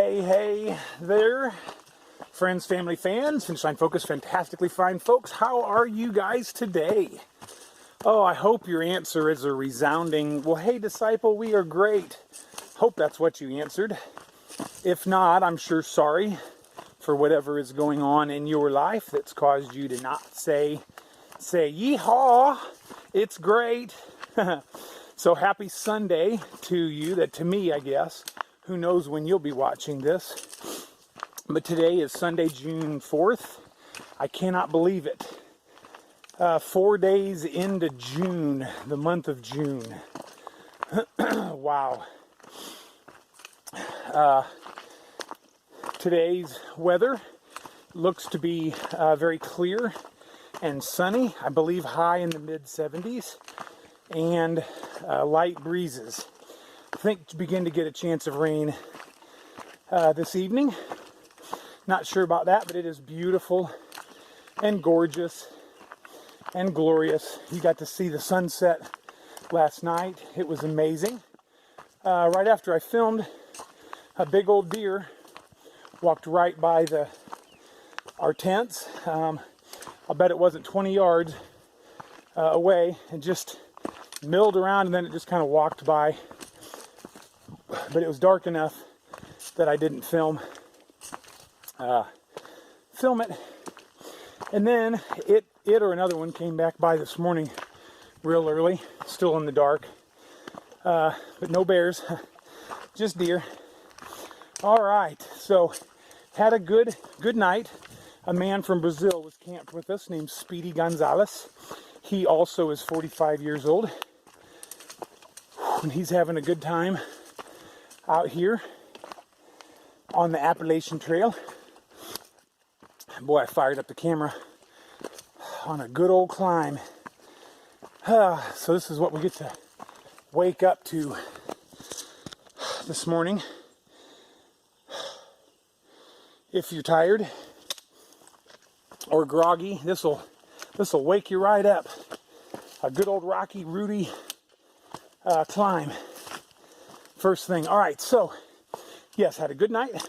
Hey there, friends, family, fans, Finish Line Focus, fantastically fine folks. How are you guys today? Oh, I hope your answer is a resounding, well, hey, disciple, we are great. Hope that's what you answered. If not, I'm sure sorry for whatever is going on in your life that's caused you to not say yeehaw, it's great. So happy Sunday to you, that to me, I guess. Who knows when you'll be watching this. But today is Sunday, June 4th. I cannot believe it. 4 days into June, the month of June. Wow. Today's weather looks to be very clear and sunny. I believe high in the mid-70s. And light breezes. I think to begin to get a chance of rain this evening. Not sure about that, but it is beautiful and gorgeous and glorious. You got to see the sunset last night. It was amazing. Right after I filmed, a big old deer walked right by our tents. I'll bet it wasn't 20 yards away, and just milled around, and then it just kind of walked by. But it was dark enough that I didn't film it. And then it or another one came back by this morning real early, still in the dark. But no bears, just deer. All right, so had a good night. A man from Brazil was camped with us named Speedy Gonzalez. He also is 45 years old. And he's having a good time out here on the Appalachian Trail. Boy, I fired up the camera on a good old climb. So this is what we get to wake up to this morning. If you're tired or groggy, this'll wake you right up. A good old rocky, rooty climb. First thing. All right, so yes, had a good night.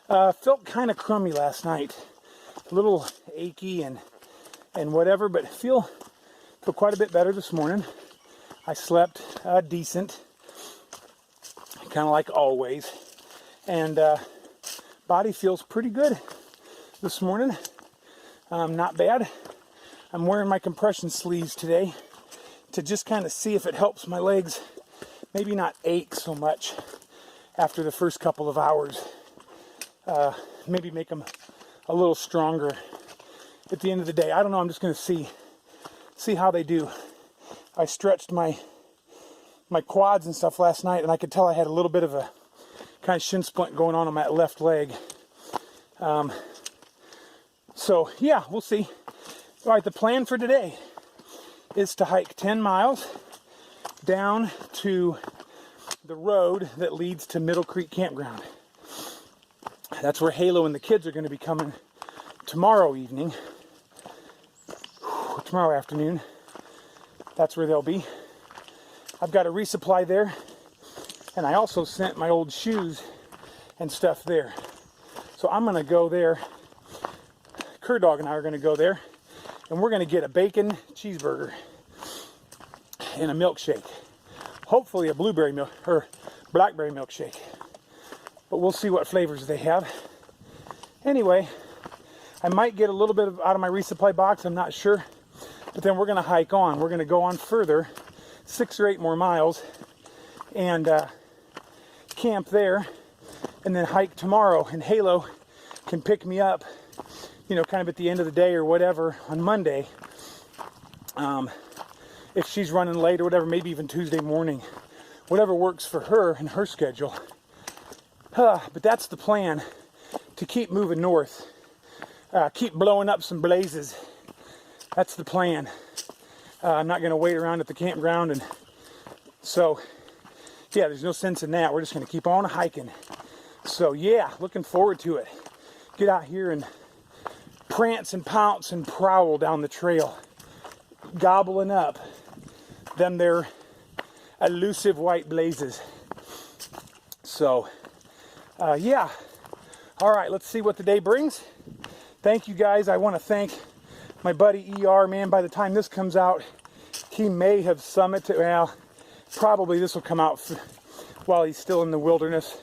Felt kind of crummy last night. A little achy and whatever, but feel quite a bit better this morning. I slept decent, kind of like always, and body feels pretty good this morning. Not bad. I'm wearing my compression sleeves today to just kind of see if it helps my legs maybe not ache so much after the first couple of hours. Maybe make them a little stronger at the end of the day. I don't know. I'm just going to see how they do. I stretched my quads and stuff last night, and I could tell I had a little bit of a kind of shin splint going on my left leg. So yeah, we'll see. All right, the plan for today is to hike 10 miles down to the road that leads to Middle Creek Campground. That's where Halo and the kids are going to be coming tomorrow afternoon. That's where they'll be. I've got a resupply there, and I also sent my old shoes and stuff there. So I'm going to go there. Cur Dog and I are going to go there, and we're going to get a bacon cheeseburger and a milkshake. Hopefully a blueberry milk or blackberry milkshake. But we'll see what flavors they have. Anyway, I might get a little bit out of my resupply box, I'm not sure. But then we're going to hike on. We're going to go on further, 6 or 8 more miles, and camp there, and then hike tomorrow. And Halo can pick me up, kind of at the end of the day or whatever on Monday. If she's running late or whatever, maybe even Tuesday morning. Whatever works for her and her schedule. But that's the plan, to keep moving north. Keep blowing up some blazes. That's the plan. I'm not going to wait around at the campground. And so, yeah, there's no sense in that. We're just going to keep on hiking. So, yeah, looking forward to it. Get out here and prance and pounce and prowl down the trail. Gobbling up them their elusive white blazes. So, yeah, All right, let's see what the day brings. Thank you guys. I want to thank my buddy ER, man. By the time this comes out, he may have summited. Well, probably this will come out while he's still in the wilderness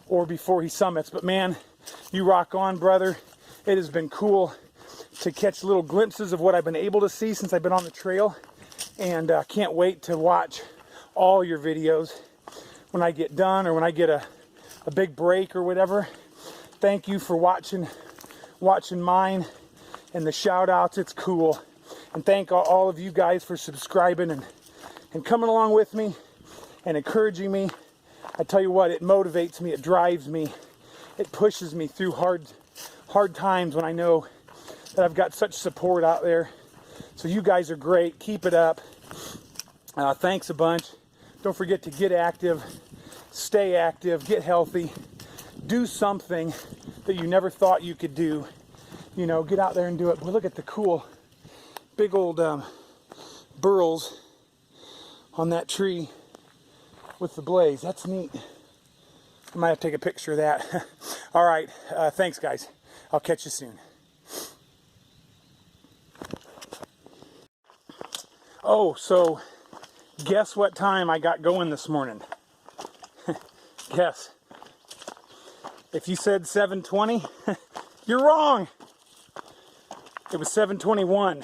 or before he summits. But man, you rock on, brother. It has been cool to catch little glimpses of what I've been able to see since I've been on the trail. And can't wait to watch all your videos when I get done or when I get a big break or whatever. Thank you for watching mine and the shout outs. It's cool. And thank all of you guys for subscribing and coming along with me and encouraging me. I tell you what, it motivates me, it drives me, it pushes me through hard times when I know that I've got such support out there. So you guys are great. Keep it up. Thanks a bunch. Don't forget to get active, stay active, get healthy, do something that you never thought you could do. You know, get out there and do it. But look at the cool big old burls on that tree with the blaze. That's neat. I might have to take a picture of that. All right. Thanks, guys. I'll catch you soon. Oh, so guess what time I got going this morning? Guess. If you said 7:20, you're wrong. It was 7:21.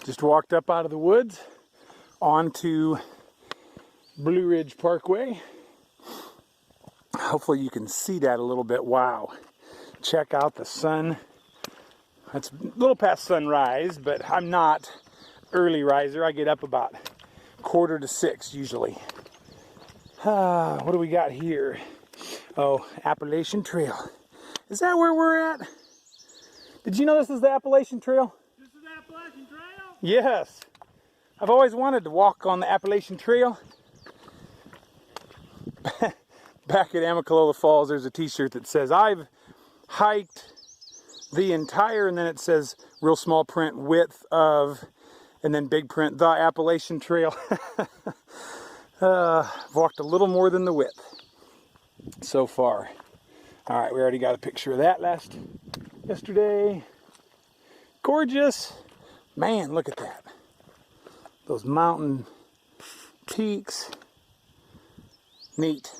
Just walked up out of the woods onto Blue Ridge Parkway. Hopefully you can see that a little bit. Wow. Check out the sun. It's a little past sunrise, but I'm not early riser. I get up about 5:45 usually. What do we got here? Oh, Appalachian Trail. Is that where we're at? Did you know this is the Appalachian Trail? This is the Appalachian Trail? Yes. I've always wanted to walk on the Appalachian Trail. Back at Amicalola Falls, there's a t-shirt that says, I've hiked the entire, and then it says real small print, width of, and then big print, the Appalachian Trail. Walked a little more than the width so far. All right, we already got a picture of that yesterday. Gorgeous. Man, look at that. Those mountain peaks. Neat.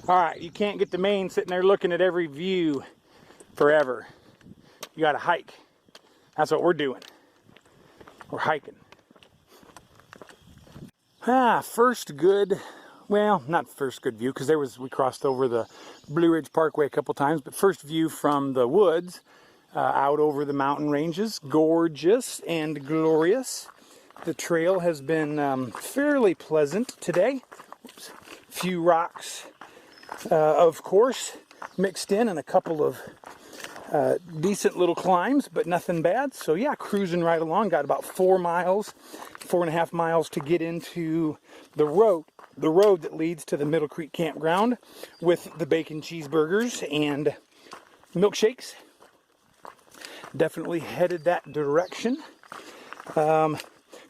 All right, you can't get the Maine sitting there looking at every view forever. You got to hike. That's what we're doing. We're hiking. First good, well, not first good view, because we crossed over the Blue Ridge Parkway a couple times, but first view from the woods out over the mountain ranges. Gorgeous and glorious. The trail has been fairly pleasant today. Oops. Few rocks, of course, mixed in, and a couple of decent little climbs, but nothing bad. So yeah, cruising right along. Got about 4.5 miles to get into the road that leads to the Middle Creek Campground with the bacon cheeseburgers and milkshakes. Definitely headed that direction. For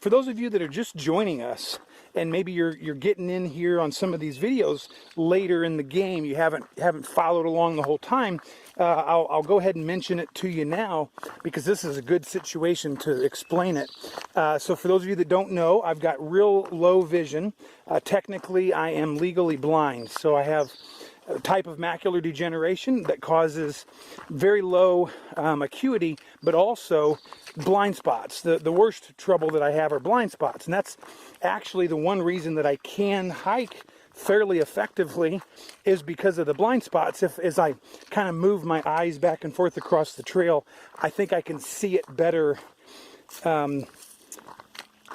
those of you that are just joining us, and maybe you're getting in here on some of these videos later in the game, you haven't followed along the whole time, I'll go ahead and mention it to you now, because this is a good situation to explain it. So for those of you that don't know, I've got real low vision. Technically, I am legally blind, so I have a type of macular degeneration that causes very low acuity, but also blind spots. The worst trouble that I have are blind spots, and that's actually the one reason that I can hike fairly effectively, is because of the blind spots. As I kind of move my eyes back and forth across the trail, I think I can see it better.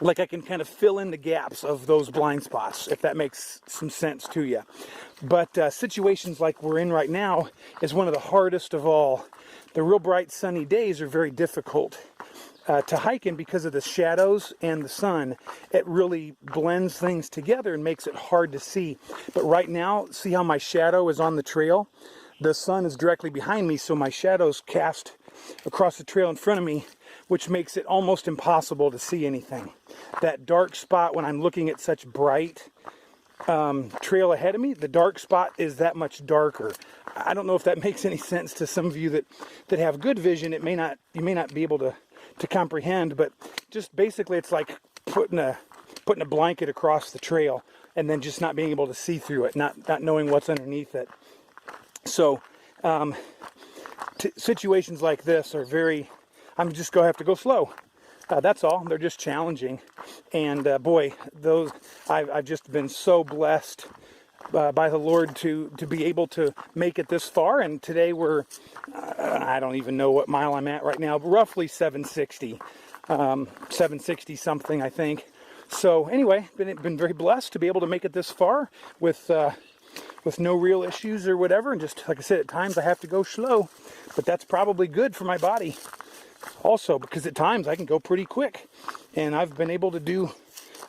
Like I can kind of fill in the gaps of those blind spots, if that makes some sense to you. But situations like we're in right now is one of the hardest of all. The real bright sunny days are very difficult to hike in because of the shadows and the sun. It really blends things together and makes it hard to see. But right now, see how my shadow is on the trail? The sun is directly behind me, so my shadow's cast across the trail in front of me, which makes it almost impossible to see anything. That dark spot when I'm looking at such bright trail ahead of me, the dark spot is that much darker. I don't know if that makes any sense to some of you that have good vision. You may not be able to comprehend, but just basically it's like putting a blanket across the trail and then just not being able to see through it, not knowing what's underneath it. So situations like this are I'm just going to have to go slow. That's all. They're just challenging. And boy, I've just been so blessed by the Lord to be able to make it this far. And today we're, I don't even know what mile I'm at right now, but roughly 760, 760 something, I think. So anyway, been very blessed to be able to make it this far with no real issues or whatever. And just like I said, at times I have to go slow, but that's probably good for my body also, because at times I can go pretty quick. And I've been able to do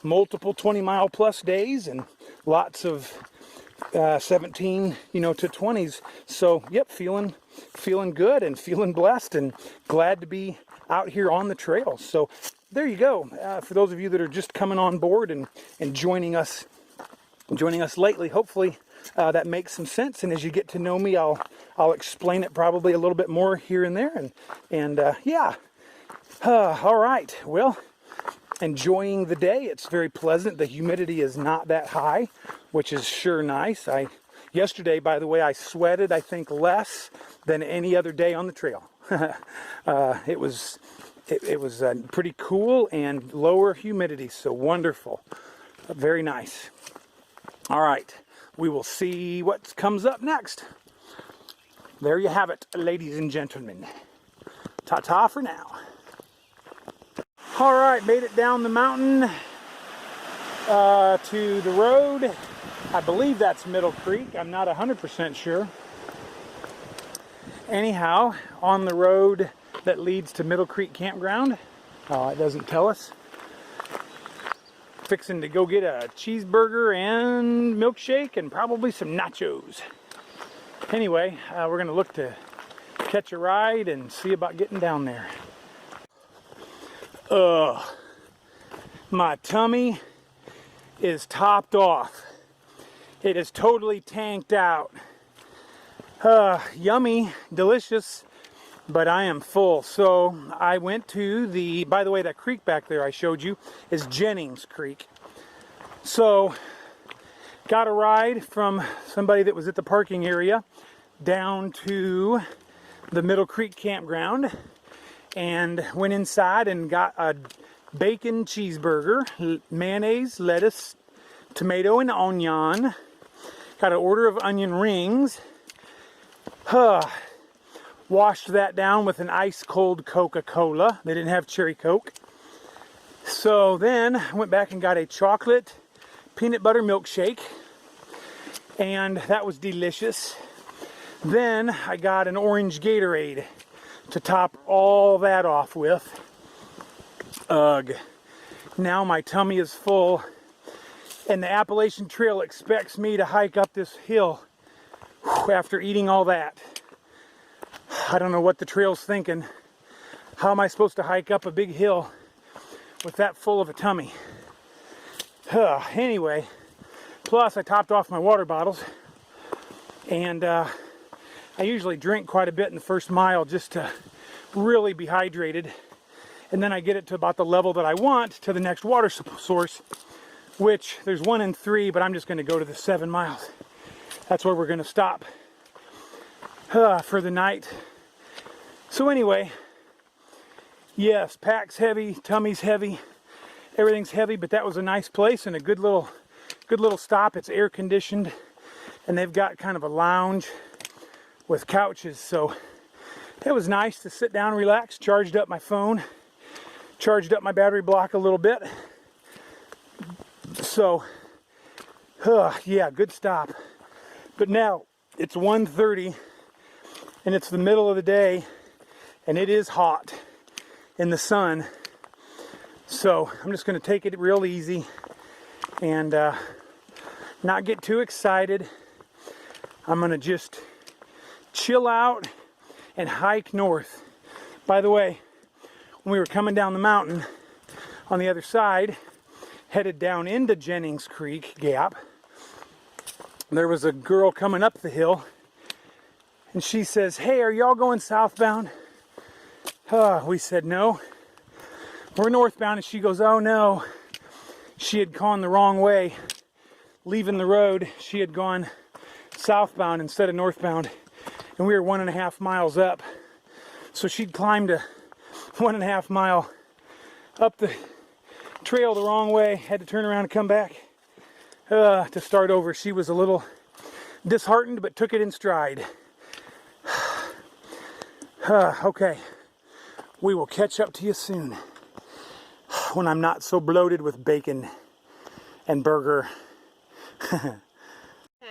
multiple 20-mile plus days and lots of 17 to 20s. So yep, feeling good and feeling blessed and glad to be out here on the trail. So there you go. For those of you that are just coming on board and joining us lately, hopefully that makes some sense. And as you get to know me, I'll explain it probably a little bit more here and there. And yeah. All right. Well, enjoying the day. It's very pleasant. The humidity is not that high, which is sure nice. Yesterday, by the way, I sweated, I think, less than any other day on the trail. It was pretty cool and lower humidity, so wonderful. Very nice. All right, we will see what comes up next. There you have it, ladies and gentlemen. Ta-ta for now. All right, made it down the mountain to the road. I believe that's Middle Creek. I'm not 100% sure. Anyhow, on the road that leads to Middle Creek Campground. It doesn't tell us. Fixing to go get a cheeseburger and milkshake and probably some nachos. Anyway, we're going to look to catch a ride and see about getting down there. My tummy is topped off. It is totally tanked out. Yummy, delicious, but I am full. So I went to by the way, that creek back there I showed you is Jennings Creek. So got a ride from somebody that was at the parking area down to the Middle Creek Campground and went inside and got a bacon cheeseburger, mayonnaise, lettuce, tomato, and onion. Got an order of onion rings. Washed that down with an ice cold Coca-Cola. They didn't have cherry Coke. So then I went back and got a chocolate peanut butter milkshake. And that was delicious. Then I got an orange Gatorade to top all that off with. Ugh. Now my tummy is full. And the Appalachian Trail expects me to hike up this hill after eating all that. I don't know what the trail's thinking. How am I supposed to hike up a big hill with that full of a tummy? Anyway, plus I topped off my water bottles. And I usually drink quite a bit in the first mile just to really be hydrated. And then I get it to about the level that I want to the next water source, which there's 1 and 3, but I'm just going to go to the 7 miles. That's where we're going to stop for the night. So anyway, yes, pack's heavy, tummy's heavy, everything's heavy, but that was a nice place and a good little stop. It's air conditioned, and they've got kind of a lounge with couches, so it was nice to sit down and relax. Charged up my phone, charged up my battery block a little bit. So, yeah, good stop. But now it's 1:30 and it's the middle of the day and it is hot in the sun. So I'm just going to take it real easy and not get too excited. I'm going to just chill out and hike north. By the way, when we were coming down the mountain on the other side, headed down into Jennings Creek Gap, there was a girl coming up the hill, and she says, "Hey, are y'all going southbound?" We said, "No, we're northbound." And she goes, "Oh no." She had gone the wrong way. Leaving the road, she had gone southbound instead of northbound, and we were 1.5 miles up. So she'd climbed a 1.5 mile up the trail the wrong way, had to turn around and come back to start over. She was a little disheartened, but took it in stride. Okay, we will catch up to you soon when I'm not so bloated with bacon and burger.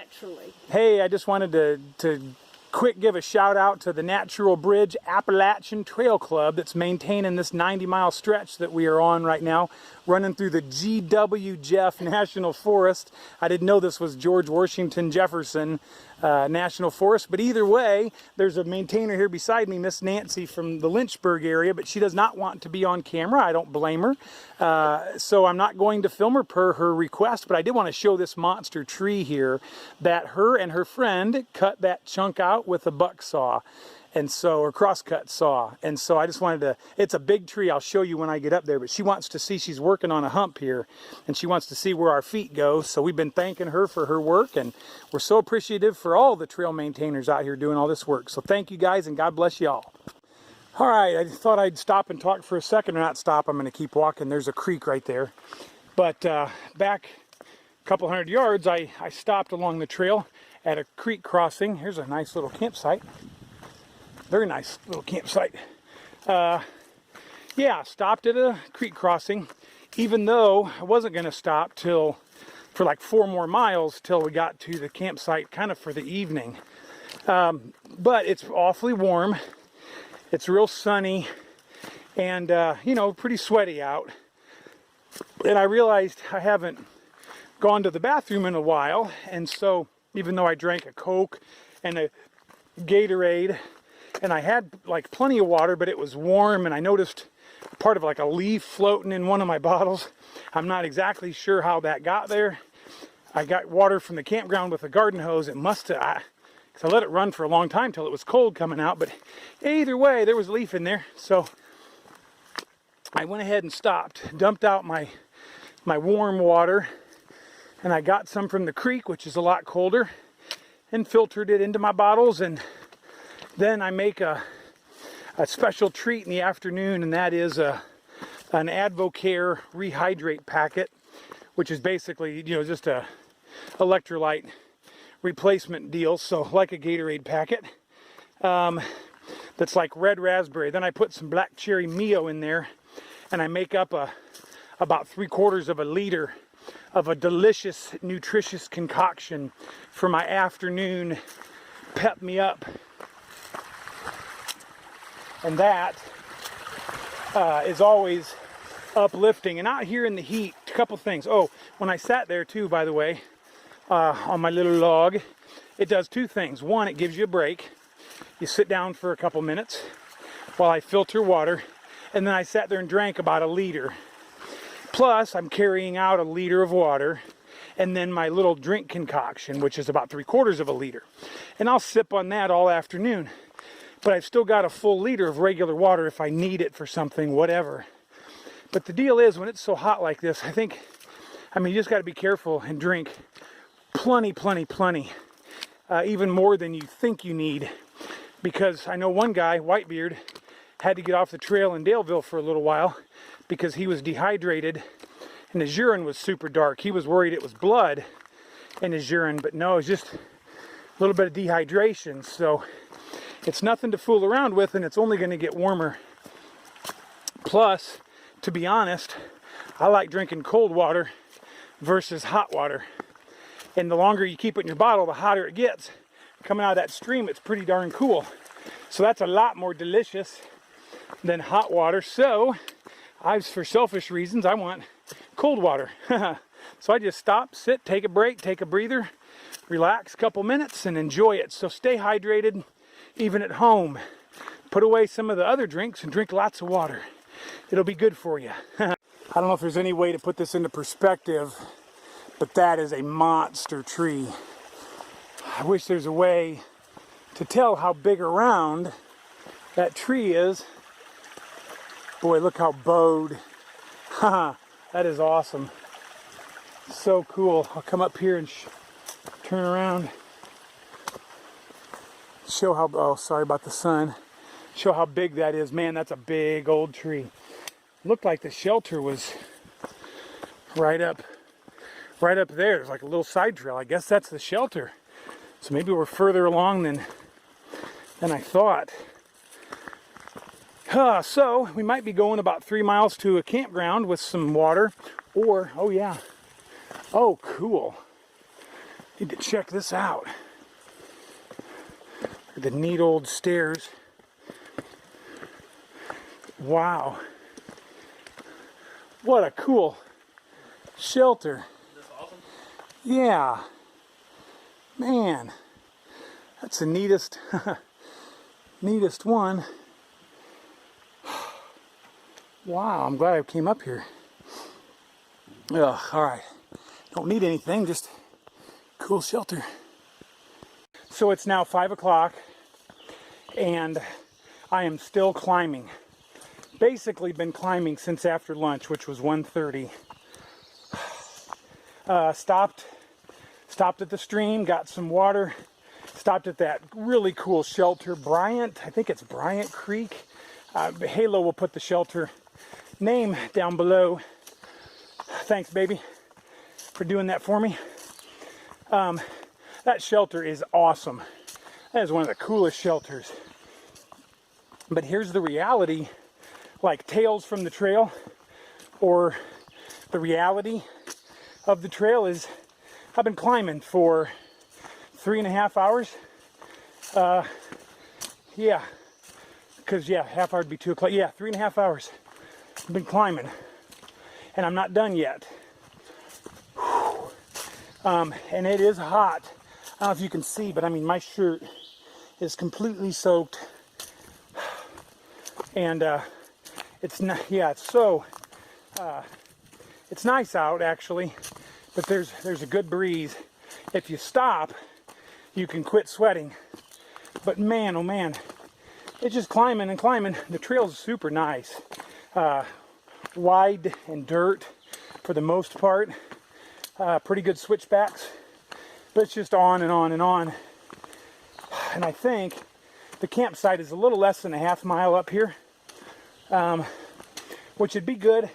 Actually. Hey, I just wanted to quick give a shout out to the Natural Bridge Appalachian Trail Club that's maintaining this 90-mile stretch that we are on right now, running through the G.W. Jeff National Forest. I didn't know this was George Washington Jefferson National Forest, but either way, there's a maintainer here beside me, Miss Nancy from the Lynchburg area, but she does not want to be on camera. I don't blame her. So I'm not going to film her per her request, but I did want to show this monster tree here that her and her friend cut that chunk out with a buck saw, and so, or crosscut saw. And so I just wanted to, it's a big tree, I'll show you when I get up there, but she wants to see, she's working on a hump here, and she wants to see where our feet go. So we've been thanking her for her work, and we're so appreciative for all the trail maintainers out here doing all this work. So thank you guys, and God bless y'all. All right, I thought I'd stop and talk for a second, or not stop, I'm going to keep walking. There's a creek right there. But back a couple hundred yards, I stopped along the trail at a creek crossing. Here's a nice little campsite. Very nice little campsite. Yeah, stopped at a creek crossing, even though I wasn't going to stop till for like 4 more miles till we got to the campsite kind of for the evening. But it's awfully warm. It's real sunny and, you know, pretty sweaty out. And I realized I haven't gone to the bathroom in a while. And so even though I drank a Coke and a Gatorade, and I had like plenty of water, but it was warm, and I noticed part of like a leaf floating in one of my bottles. I'm not exactly sure how that got there. I got water from the campground with a garden hose. It must have, because I let it run for a long time till it was cold coming out, but either way, there was a leaf in there. So I went ahead and stopped, dumped out my warm water, and I got some from the creek, which is a lot colder, and filtered it into my bottles. And then I make a special treat in the afternoon, and that is an Advocare Rehydrate packet, which is basically, you know, just a electrolyte replacement deal. So like a Gatorade packet that's like red raspberry. Then I put some black cherry Mio in there, and I make up about 3/4 of a liter of a delicious, nutritious concoction for my afternoon pep me up. And that is always uplifting. And out here in the heat, a couple things. Oh, when I sat there too, by the way, on my little log, it does 2 things. One, it gives you a break. You sit down for a couple minutes while I filter water, and then I sat there and drank about a liter. Plus, I'm carrying out a liter of water, and then my little drink concoction, which is about 3/4 of a liter. And I'll sip on that all afternoon. But I've still got a full liter of regular water if I need it for something, whatever. But the deal is, when it's so hot like this, I mean, you just got to be careful and drink plenty, even more than you think you need. Because I know one guy, Whitebeard, had to get off the trail in Daleville for a little while because he was dehydrated and his urine was super dark. He was worried it was blood in his urine, but no, it's just a little bit of dehydration. So it's nothing to fool around with, and it's only going to get warmer. Plus, to be honest, I like drinking cold water versus hot water. And the longer you keep it in your bottle, the hotter it gets. Coming out of that stream, it's pretty darn cool. So that's a lot more delicious than hot water. So, for selfish reasons, I want cold water. So I just stop, sit, take a break, take a breather, relax a couple minutes, and enjoy it. So stay hydrated, even at home. Put away some of the other drinks and drink lots of water. It'll be good for you. I don't know if there's any way to put this into perspective, but that is a monster tree. I wish there's a way to tell how big around that tree is. Boy, look how bowed. Haha, that is awesome. So cool. I'll come up here and turn around. Show how, oh, sorry about the sun. Show how big that is. Man, that's a big old tree. Looked like the shelter was right up there. There's like a little side trail. I guess that's the shelter. So maybe we're further along than I thought. So we might be going about 3 miles to a campground with some water, or, oh yeah, oh cool. Need to check this out. The neat old stairs. Wow. What a cool shelter. Is this awesome? Yeah. Man, that's the neatest, neatest one. Wow, I'm glad I came up here. Ugh, all right. Don't need anything, just cool shelter. So it's now 5 o'clock and I am still climbing. Basically been climbing since after lunch, which was 1:30. Stopped at the stream, got some water, stopped at that really cool shelter, Bryant, I think it's Bryant Creek. Halo will put the shelter name down below. Thanks, baby, for doing that for me. That shelter is awesome. That is one of the coolest shelters. But here's the reality, like Tales from the Trail, or the reality of the trail is I've been climbing for 3.5 hours. Yeah, because half hour would be 2 o'clock. Yeah, 3.5 hours. I've been climbing, and I'm not done yet. And it is hot. I don't know if you can see, but I mean my shirt is completely soaked, and it's not. Yeah, it's so. It's nice out actually, but there's a good breeze. If you stop, you can quit sweating. But man, oh man, it's just climbing and climbing. The trail's super nice, wide and dirt for the most part. Pretty good switchbacks, but it's just on and on and on. And I think the campsite is a little less than a half mile up here, which would be good.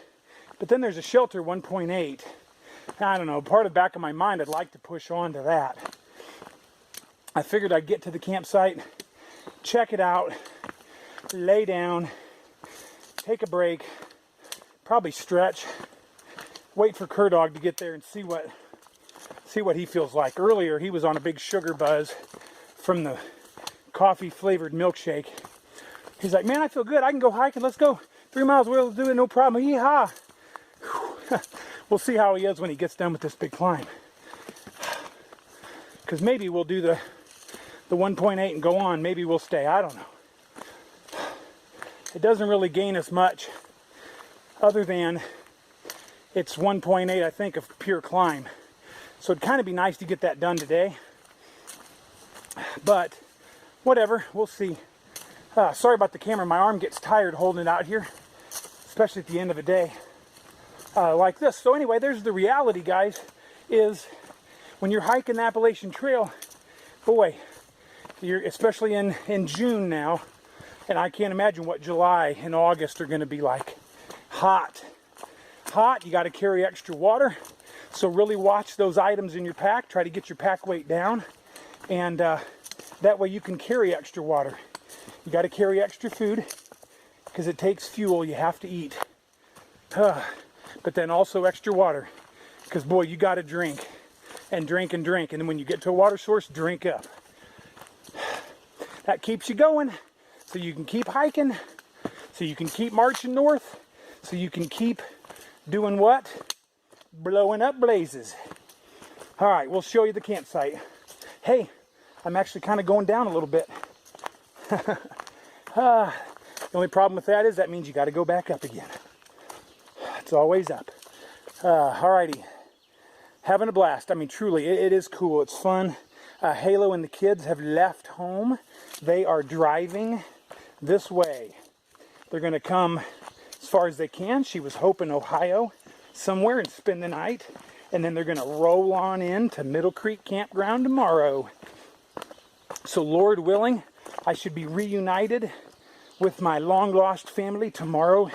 But then there's a shelter 1.8. I don't know, part of the back of my mind, I'd like to push on to that. I figured I'd get to the campsite, check it out, lay down, take a break, probably stretch, wait for Curdog to get there and see what he feels like. Earlier, he was on a big sugar buzz from the coffee-flavored milkshake. He's like, man, I feel good. I can go hiking. Let's go. 3 miles, we'll do it, no problem. Yeehaw. We'll see how he is when he gets done with this big climb. Because maybe we'll do the 1.8 and go on. Maybe we'll stay. I don't know. It doesn't really gain us much other than it's 1.8, I think, of pure climb. So it'd kind of be nice to get that done today. But whatever, we'll see. Sorry about the camera. My arm gets tired holding it out here, especially at the end of a day like this. So anyway, there's the reality, guys, is when you're hiking the Appalachian Trail, boy, you're especially in June now, and I can't imagine what July and August are going to be like. Hot. You got to carry extra water, so really watch those items in your pack. Try to get your pack weight down, and that way you can carry extra water. You got to carry extra food because it takes fuel. You have to eat, but then also extra water, because boy, you got to drink and drink and drink, and then when you get to a water source, drink up. That keeps you going, so you can keep hiking, so you can keep marching north, so you can keep doing what? Blowing up blazes. All right, we'll show you the campsite. Hey, I'm actually kind of going down a little bit. The only problem with that is that means you got to go back up again. It's always up. Alrighty, having a blast. I mean, truly, it is cool. It's fun. Halo and the kids have left home. They are driving this way. They're going to come as far as they can. She was hoping Ohio somewhere and spend the night. And then they're going to roll on in to Middle Creek Campground tomorrow. So Lord willing, I should be reunited with my long-lost family tomorrow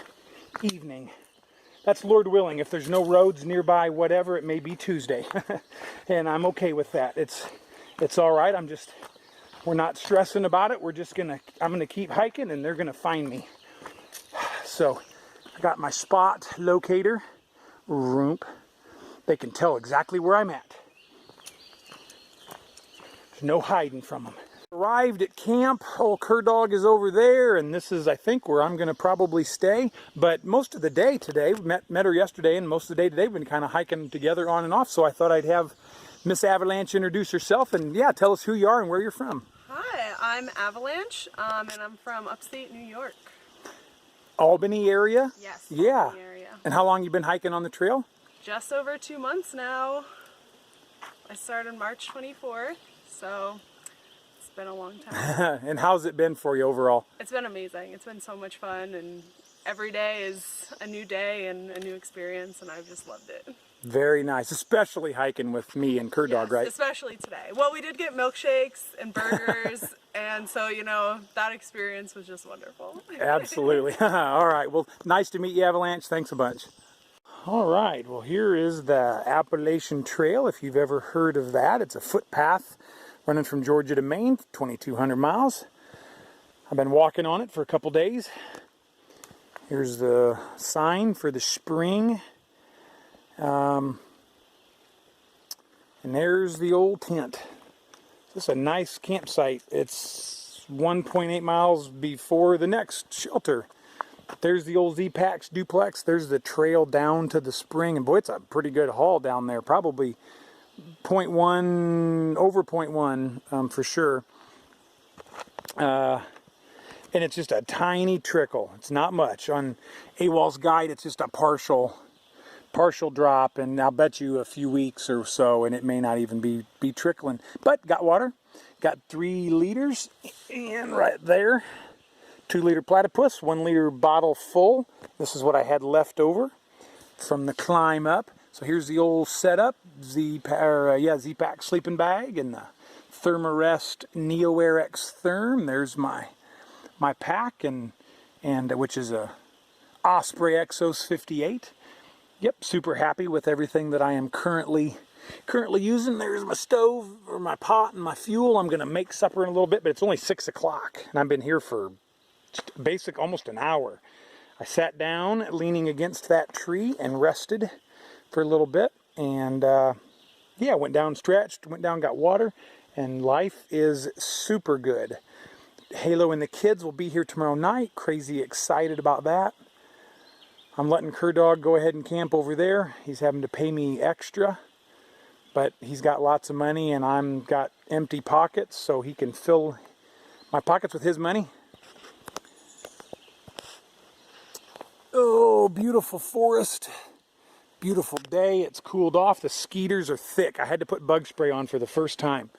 evening. That's Lord willing. If there's no roads nearby, whatever, it may be Tuesday. And I'm okay with that. It's all right. We're not stressing about it. I'm gonna keep hiking and they're gonna find me. So I got my spot locator. Roomp. They can tell exactly where I'm at. There's no hiding from them. Arrived at camp. Old Cur Dog is over there, and this is, I think, where I'm going to probably stay. But most of the day today, met her yesterday, and most of the day today we've been kind of hiking together on and off. So I thought I'd have Miss Avalanche introduce herself, and yeah, tell us who you are and where you're from. Hi, I'm Avalanche, and I'm from upstate New York. Albany area? Yes. Yeah. Albany area. And how long you been hiking on the trail? Just over 2 months now. I started March 24th, so it's been a long time. And how's it been for you overall? It's been amazing. It's been so much fun, and every day is a new day and a new experience, and I've just loved it. Very nice, especially hiking with me and Cur Dog, Yes, right? especially today. Well, we did get milkshakes and burgers, and so, that experience was just wonderful. Absolutely. All right, well, nice to meet you, Avalanche. Thanks a bunch. All right, well, here is the Appalachian Trail, if you've ever heard of that. It's a footpath running from Georgia to Maine, 2,200 miles. I've been walking on it for a couple days. Here's the sign for the spring. And there's the old tent. This is a nice campsite. It's 1.8 miles before the next shelter. There's the old Z-Packs duplex. There's the trail down to the spring. And boy, it's a pretty good haul down there. Probably 0.1, over 0.1 for sure. And it's just a tiny trickle. It's not much. On AWOL's guide, it's just a partial drop, and I'll bet you a few weeks or so, and it may not even be trickling. But got water. Got 3 liters, and right there, 2-liter platypus, 1-liter bottle full. This is what I had left over from the climb up. So here's the old setup, Z-Pack sleeping bag and the Thermarest NeoAir X Therm. There's my pack, and which is a Osprey Exos 58. Yep, super happy with everything that I am currently using. There's my stove or my pot and my fuel. I'm gonna make supper in a little bit, but it's only 6 o'clock, and I've been here for almost an hour. I sat down leaning against that tree and rested for a little bit, and yeah, went down, stretched, went down, got water, and life is super good. Halo and the kids will be here tomorrow night. Crazy excited about that. I'm letting Cur Dog go ahead and camp over there. He's having to pay me extra, but he's got lots of money and I'm got empty pockets, so he can fill my pockets with his money. Oh, beautiful forest. Beautiful day. It's cooled off. The skeeters are thick. I had to put bug spray on for the first time.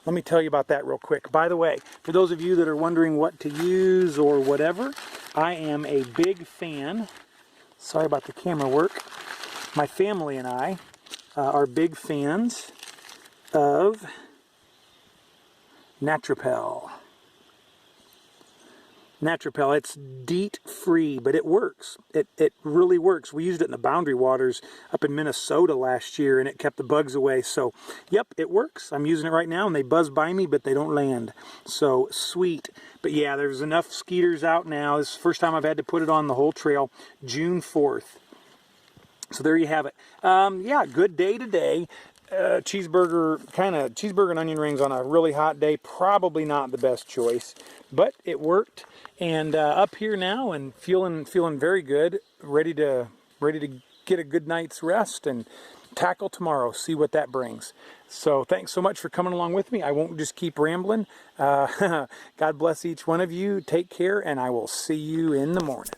Let me tell you about that real quick. By the way, for those of you that are wondering what to use or whatever, I am a big fan. Sorry about the camera work. My family and I are big fans of Natrapel. Natrapel, it's DEET free, but it works. It really works. We used it in the boundary waters up in Minnesota last year, and it kept the bugs away. So, yep, it works. I'm using it right now, and they buzz by me, but they don't land. So, sweet. But yeah, there's enough skeeters out now. This is the first time I've had to put it on the whole trail, June 4th. So there you have it. Yeah, good day today. Cheeseburger and onion rings on a really hot day. Probably not the best choice, but it worked. And up here now and feeling very good. Ready to get a good night's rest and tackle tomorrow. See what that brings. So thanks so much for coming along with me. I won't just keep rambling. God bless each one of you. Take care, and I will see you in the morning.